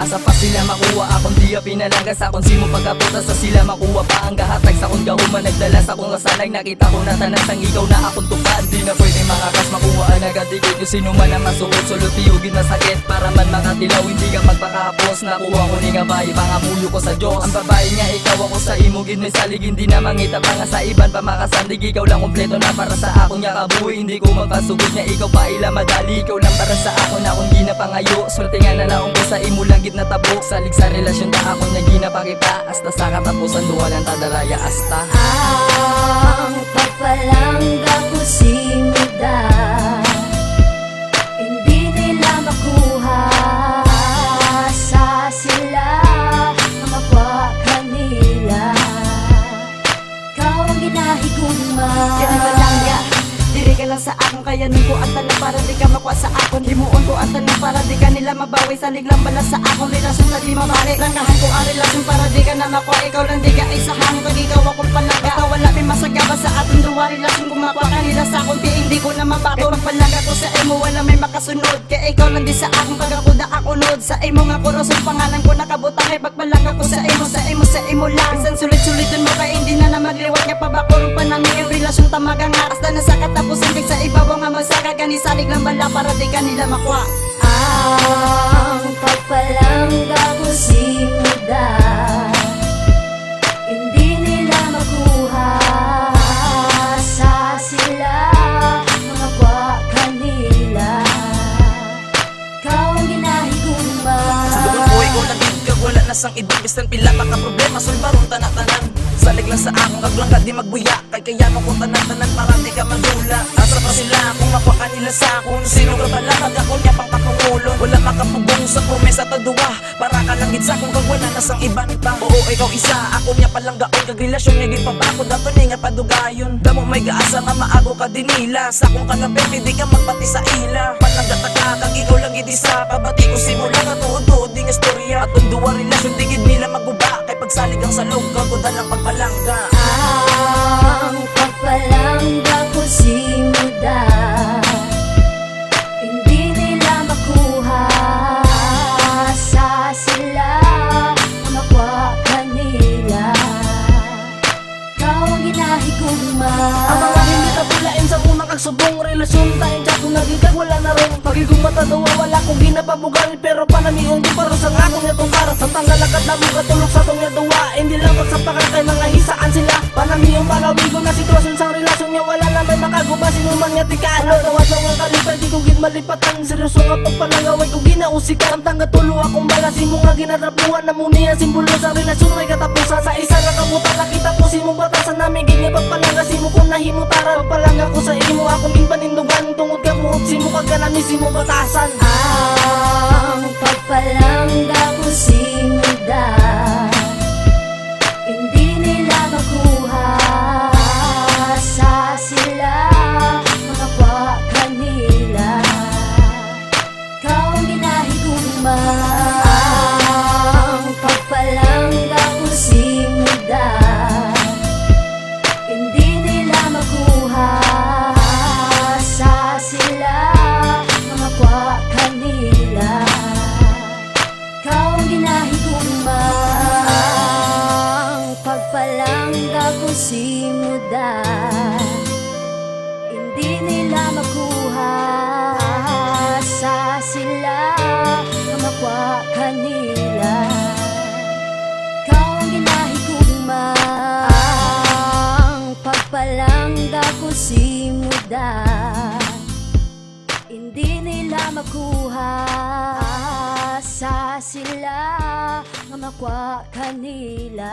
Asa pa sila makuha akong di pinalagas akong simo pagkaputa sa sila makuha pa ang gahatag sa kong gahuman nagdala sa kong kasalag nakita ko na tanan sang ikaw na akong tupad di na pwede makakas makuha ang agadigid yung sino man ang masuot sulot tiyugin masakit para man makatilaw hindi ka magpakahapos nakuha ko ni nga bayi pangamuyo ko sa Diyos ang babae nga ikaw ako sa imugin may salig hindi na mangita pa nga sa iban pa makasandig ikaw lang kompleto na para sa akong nga kabuhi hindi ko magpasugod nga ikaw pa ila madali ikaw lang para sa ako na akong ginapangayo swerte nga nalaong ko sa imo lang gid natabok salig sa relasyon ta akong nga ginapakita hasta sa katapusan duwa lang tadaraya hasta ang pagpalangga ko simida hindi nila makuha sa sila mamakwa kanila ikaw ang ginahigugma Yan malangya diri ka lang sa akong kayanin ko at tanan para di ka makuha sa akon himuon ko at tanan para di ka nila mabawi salig lang bala sa akong relasyon sa di mabalik rangahan ko ang relasyon para di ka na makuha ikaw lang di ka isahan pag ikaw akong palaga ikaw wala may masagaba sa aton duwa relasyon kung makuha ka nila sa akong di hindi ko na mabato magpalaga ko sa imo wala may makasunod kaya ikaw lang di sa akong pagakuda ako nod sa imo nga kurosong pangalan ko nakabutang ay pagpalaga ko sa imo lang isang sulit-sulitin mo kaya hindi na magliwat nga pabakurong panami yung relasyon tamaga nga hasta na sa katapusan kay sa ibabaw nga magsaka gani salig lang bala para di ka nila makuha ang pagpalangga ko simida hindi nila makuha sa sila mamakwa kanila ikaw ang ginahigugma Sa dugang buhay ko naging kag wala na sang ibang bisan pila pa ka problema sulbaron tanan-tanan salig lang sa akong kaglang ka di magbuya kay kaya mo kong tanan-tanan para di ka magdula asa pa sila kung makuha ka nila sa akon sino ka bala kag ako niya pang pakungulon wala makapugong sa promesa ta duwa para ka lang gid sa akong kag wala na sang iban pa oo ikaw isa ako niya palang gaon kag relasyon niya gid pabako dato ni nga padugayon damo may gaasa nga maago ka dinila sa akong kanapet di ka magpati sa ila panagata ka kag ikaw lang gid isa pabati ko simula ka tuod-tuod ding istorya atong duwa relasyon di gid nila maguba kay pagsalig ang salog kag dalang pagpalangga ang pagpalangga ko simida hindi nila makuha sa sila mamakwa kanila ikaw ang ginahigugma Ang mga hindi kabulain sa unang kagsubong relasyon tayong tiyak kung nagigag wala na rin pagiging matadawa wala kong ginapabugali pero panamihong di paro sa akong itong karas sa tanggal agad na mga tulog sa tong duwa hindi lang pagsapakan kay mga hisaan sila panamihong palawigo na sitwasyon sa relasyon niya wala na may makaguba sinuman niya tikano gawat lang ang kalipay di ko gin malipatan seryoso nga pagpalangaway ko ginausikan ang tangga tulo akong balasi mo nga ginatrapuan na muni ang simbolo sa relasyon may katapusan sa isa nga kamutan nakita po si mong batasan namin gini pagpalangga si mo kung nahimutaran pagpalangga ko sa imo akong ginpanindugan tungod ka mo si mo kagkanami si mo batasan ang pagpalangga ko simida hindi nila makuha sa sila mamakwa kanila ikaw ang ginahigugma ang pagpalangga ko simida hindi nila makuha sa sila mamakwa kanila ikaw ang ginahigugma ang pagpalangga ko simuda hindi nila makuha sa sila mamakwa kanila ikaw ang ginahigugma ang pagpalangga ko simuda hindi nila makuha sa sila nga makuha kanila